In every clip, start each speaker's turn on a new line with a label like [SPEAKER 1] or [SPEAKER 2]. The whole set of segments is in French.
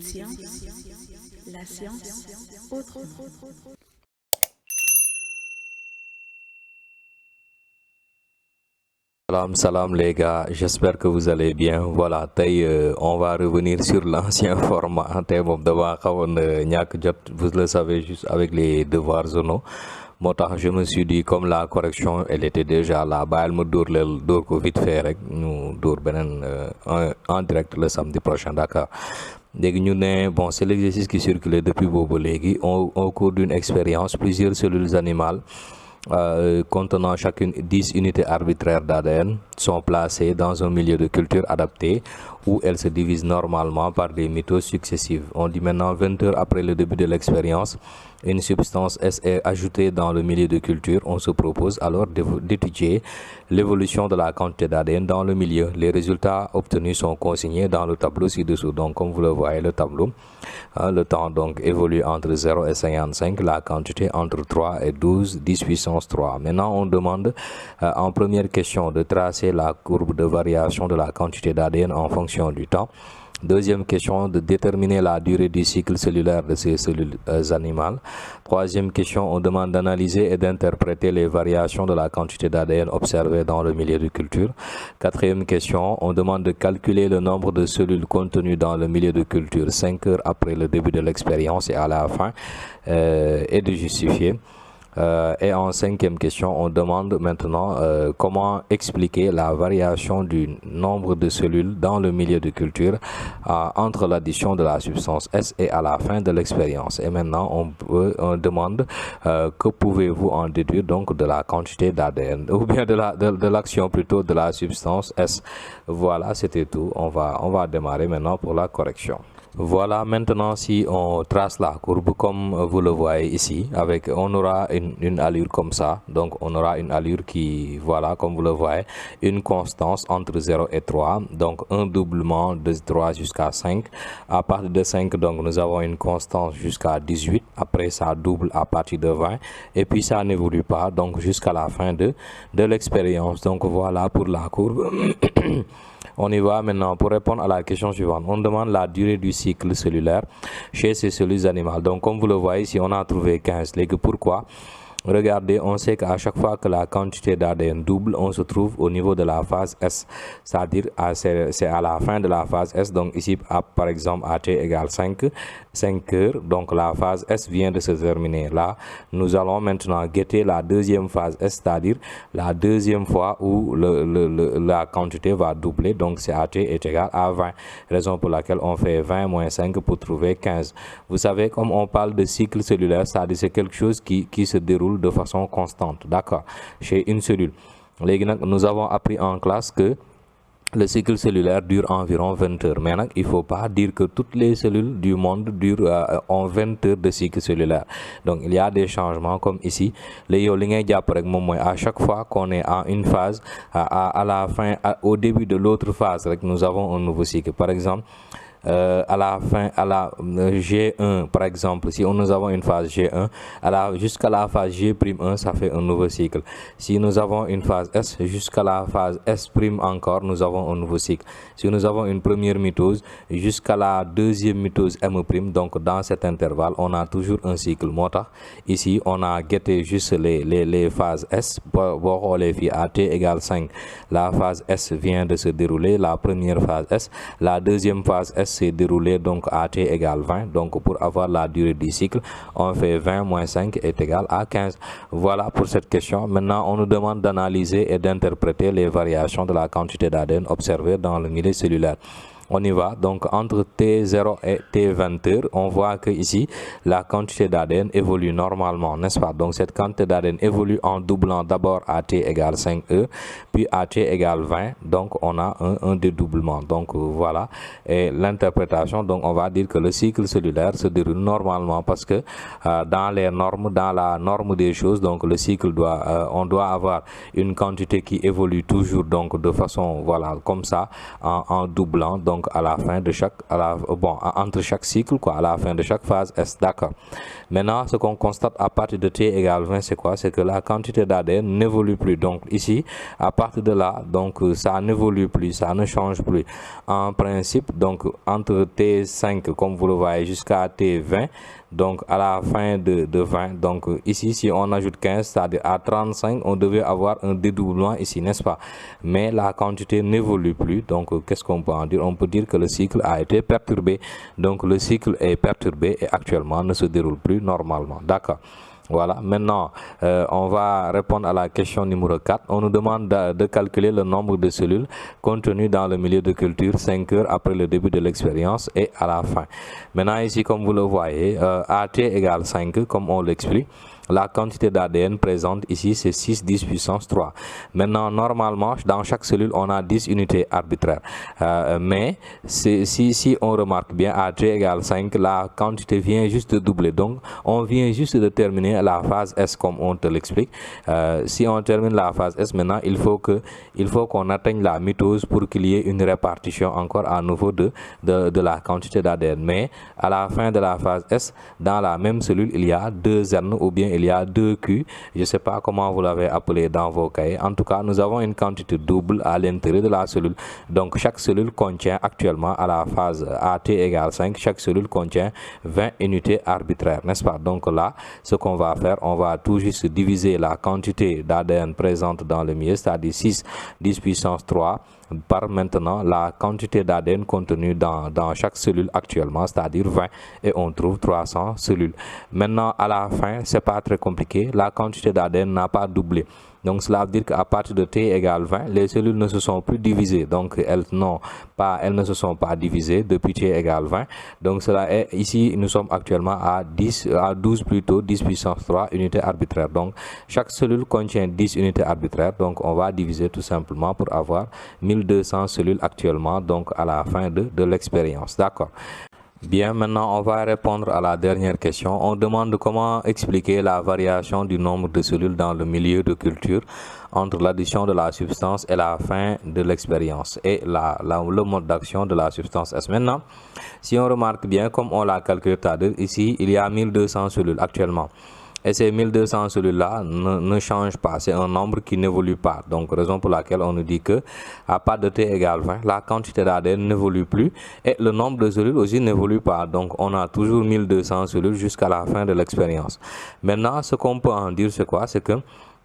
[SPEAKER 1] Science, la science autrement.
[SPEAKER 2] Salam, salam les gars, j'espère que vous allez bien. Voilà, on va revenir sur l'ancien format. Tey moom dama xawoon ñàkk jot, vous le savez, juste avec les devoirs zonaux. Moo tax je me suis dit comme la correction elle était déjà là, bàyyil ma dóor ko vite fait rek ñu dóor beneen en direct le samedi prochain, d'accord. léegi ñu ne bon, c'est l'exercice qui circulait depuis boobu léegi au cours d'une expérience plusieurs cellules animales contenant chacune 10 unités arbitraires d'ADN sont placées dans un milieu de culture adapté où elles se divisent normalement par des mitoses successives. On dit maintenant 20 heures après le début de l'expérience, une substance S est ajoutée dans le milieu de culture. On se propose alors d'étudier l'évolution de la quantité d'ADN dans le milieu. Les résultats obtenus sont consignés dans le tableau ci-dessous. Donc comme vous le voyez, le tableau, le temps donc évolue entre 0 et 55, la quantité entre 3 et 12, 10 puissance 3. Maintenant, on demande en première question de tracer la courbe de variation de la quantité d'ADN en fonction du temps. Deuxième question, de déterminer la durée du cycle cellulaire de ces cellules animales. Troisième question, on demande d'analyser et d'interpréter les variations de la quantité d'ADN observées dans le milieu de culture. Quatrième question, on demande de calculer le nombre de cellules contenues dans le milieu de culture 5 heures après le début de l'expérience et à la fin, et de justifier. Et en cinquième question, on demande maintenant comment expliquer la variation du nombre de cellules dans le milieu de culture entre l'addition de la substance S et à la fin de l'expérience. Et maintenant, on demande que pouvez-vous en déduire donc de la quantité d'ADN ou bien de l'action plutôt de la substance S. Voilà, c'était tout. On va démarrer maintenant pour la correction. Voilà, maintenant si on trace la courbe comme vous le voyez ici, on aura une allure comme ça. Donc on aura une allure qui, voilà, comme vous le voyez, une constance entre 0 et 3, donc un doublement de 3 jusqu'à 5. À partir de 5, donc nous avons une constance jusqu'à 18, après ça double à partir de 20, et puis ça n'évolue pas, donc jusqu'à la fin de l'expérience. Donc voilà pour la courbe. On y va maintenant pour répondre à la question suivante. On demande la durée du cycle cellulaire chez ces cellules animales. Donc comme vous le voyez ici, on a trouvé 15. Léegi pourquoi? Regardez, on sait qu'à chaque fois que la quantité d'ADN double, on se trouve au niveau de la phase S, c'est-à-dire c'est à la fin de la phase S. Donc ici, par exemple, AT égale 5 heures, donc la phase S vient de se terminer. Là, nous allons maintenant guetter la deuxième phase S, c'est-à-dire la deuxième fois où la quantité va doubler, donc c'est AT est égal à 20, raison pour laquelle on fait 20 moins 5 pour trouver 15. Vous savez, comme on parle de cycle cellulaire, c'est-à-dire c'est quelque chose qui se déroule de façon constante, d'accord, chez une cellule. Nous avons appris en classe que le cycle cellulaire dure environ 20 heures. Mais il ne faut pas dire que toutes les cellules du monde durent en 20 heures de cycle cellulaire. Donc il y a des changements comme ici. À chaque fois qu'on est en une phase, à la fin, au début de l'autre phase, nous avons un nouveau cycle. Par exemple, à la fin, à la G1 par exemple, si nous avons une phase G1, jusqu'à la phase G'1, ça fait un nouveau cycle. Si nous avons une phase S, jusqu'à la phase S' encore, nous avons un nouveau cycle. Si nous avons une première mitose, jusqu'à la deuxième mitose M', donc dans cet intervalle, on a toujours un cycle. Ici, on a guetté juste les phases S. Pour les filles, AT égale 5. La phase S vient de se dérouler, la première phase S. La deuxième phase S s'est déroulée, donc AT égale 20. Donc pour avoir la durée du cycle, on fait 20 moins 5 est égal à 15. Voilà pour cette question. Maintenant, on nous demande d'analyser et d'interpréter les variations de la quantité d'ADN observée dans le milieu cellulaire. On y va. Donc entre T0 et T20 heures, on voit que ici la quantité d'ADN évolue normalement, n'est-ce pas? Donc cette quantité d'ADN évolue en doublant d'abord AT égale 5 heures, puis AT égale 20. Donc on a un dédoublement. Donc voilà. Et l'interprétation, donc on va dire que le cycle cellulaire se déroule normalement parce que dans la norme des choses, donc le cycle on doit avoir une quantité qui évolue toujours donc de façon, voilà, comme ça, en doublant. Donc donc à la fin de chaque, entre chaque cycle, quoi, à la fin de chaque phase S, d'accord. Maintenant, ce qu'on constate à partir de t égale 20, c'est quoi? C'est que la quantité d'ADN n'évolue plus. Donc ici, à partir de là, donc ça n'évolue plus, ça ne change plus. En principe, donc entre T5, comme vous le voyez, jusqu'à T20, donc à la fin de 20, donc ici, si on ajoute 15, c'est-à-dire à 35, on devait avoir un dédoublement ici, n'est-ce pas? Mais la quantité n'évolue plus. Donc qu'est-ce qu'on peut en dire? On peut dire que le cycle a été perturbé. Donc le cycle est perturbé et actuellement ne se déroule plus normalement. D'accord. Voilà, maintenant on va répondre à la question numéro 4. On nous demande de calculer le nombre de cellules contenues dans le milieu de culture 5 heures après le début de l'expérience et à la fin. Maintenant ici, comme vous le voyez, AT égale 5, comme on l'explique. La quantité d'ADN présente ici, c'est 6 10 puissance 3. Maintenant, normalement, dans chaque cellule, on a 10 unités arbitraires. Mais si on remarque bien, à T égale 5, la quantité vient juste de doubler. Donc, on vient juste de terminer la phase S, comme on te l'explique. Si on termine la phase S, maintenant, il faut qu'on atteigne la mitose pour qu'il y ait une répartition encore à nouveau de la quantité d'ADN. Mais à la fin de la phase S, dans la même cellule, il y a 2 N ou bien il y a 2 Q, je ne sais pas comment vous l'avez appelé dans vos cahiers. En tout cas, nous avons une quantité double à l'intérieur de la cellule. Donc, chaque cellule contient actuellement, à la phase AT égale 5, chaque cellule contient 20 unités arbitraires, n'est-ce pas? Donc là, ce qu'on va faire, on va tout juste diviser la quantité d'ADN présente dans le milieu, c'est-à-dire 6 10 puissance 3, par maintenant la quantité d'ADN contenue dans chaque cellule actuellement, c'est-à-dire 20, et on trouve 300 cellules. Maintenant, à la fin, c'est pas très compliqué, la quantité d'ADN n'a pas doublé. Donc cela veut dire qu'à partir de t égale 20, les cellules ne se sont plus divisées. Donc elles ne se sont pas divisées depuis t égale 20. Donc cela est ici, nous sommes actuellement à 12 plutôt, 10 puissance 3 unités arbitraires. Donc chaque cellule contient 10 unités arbitraires. Donc on va diviser tout simplement pour avoir 1200 cellules actuellement, donc à la fin de l'expérience. D'accord. Bien, maintenant on va répondre à la dernière question. On demande comment expliquer la variation du nombre de cellules dans le milieu de culture entre l'addition de la substance et la fin de l'expérience et le mode d'action de la substance S. Maintenant, si on remarque bien, comme on l'a calculé tout à l'heure, ici il y a 1200 cellules actuellement. Et ces 1200 cellules-là ne changent pas, c'est un nombre qui n'évolue pas. Donc, raison pour laquelle on nous dit que à part de t égale 20, la quantité d'ADN n'évolue plus et le nombre de cellules aussi n'évolue pas. Donc, on a toujours 1200 cellules jusqu'à la fin de l'expérience. Maintenant, ce qu'on peut en dire, c'est quoi? C'est que,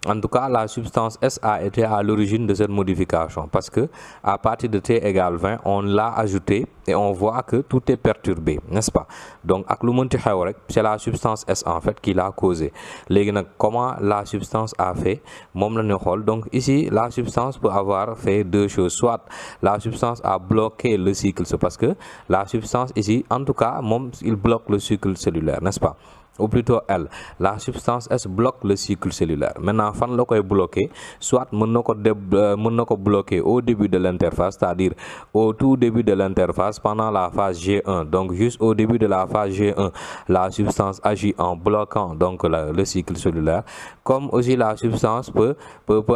[SPEAKER 2] en tout cas, la substance S a été à l'origine de cette modification parce que à partir de t égale 20, on l'a ajouté et on voit que tout est perturbé, n'est-ce pas? Donc, c'est la substance S en fait qui l'a causé. Comment la substance a fait? Donc ici, la substance peut avoir fait deux choses. Soit la substance a bloqué le cycle, c'est parce que la substance ici, en tout cas, il bloque le cycle cellulaire, n'est-ce pas? Ou plutôt elle, la substance S bloque le cycle cellulaire. Maintenant, fan la koy bloquer, soit mën ko bloquer au début de l'interface, c'est-à-dire au tout début de l'interface pendant la phase G1. Donc juste au début de la phase G1, la substance agit en bloquant donc le cycle cellulaire. Comme aussi la substance peut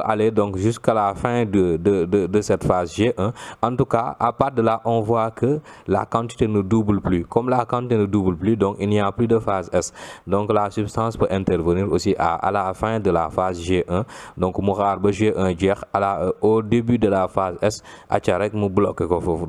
[SPEAKER 2] aller donc jusqu'à la fin de cette phase G1. En tout cas, à part de là, on voit que la quantité ne double plus. Comme la quantité ne double plus, donc il n'y a plus de phase S. Donc la substance peut intervenir aussi à la fin de la phase G1. Donc G1 au début de la phase S,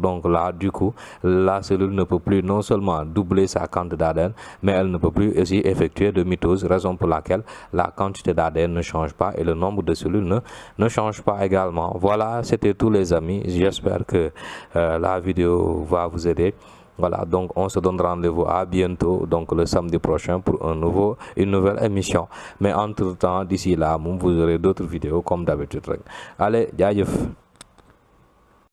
[SPEAKER 2] donc là du coup la cellule ne peut plus non seulement doubler sa quantité d'ADN, mais elle ne peut plus aussi effectuer de mitose, raison pour laquelle la quantité d'ADN ne change pas et le nombre de cellules ne change pas également. Voilà, c'était tout les amis, j'espère que la vidéo va vous aider. Voilà, donc on se donne rendez-vous à bientôt, donc le samedi prochain pour une nouvelle émission. Mais entre temps, d'ici là, vous aurez d'autres vidéos comme d'habitude. Allez, jaajëf.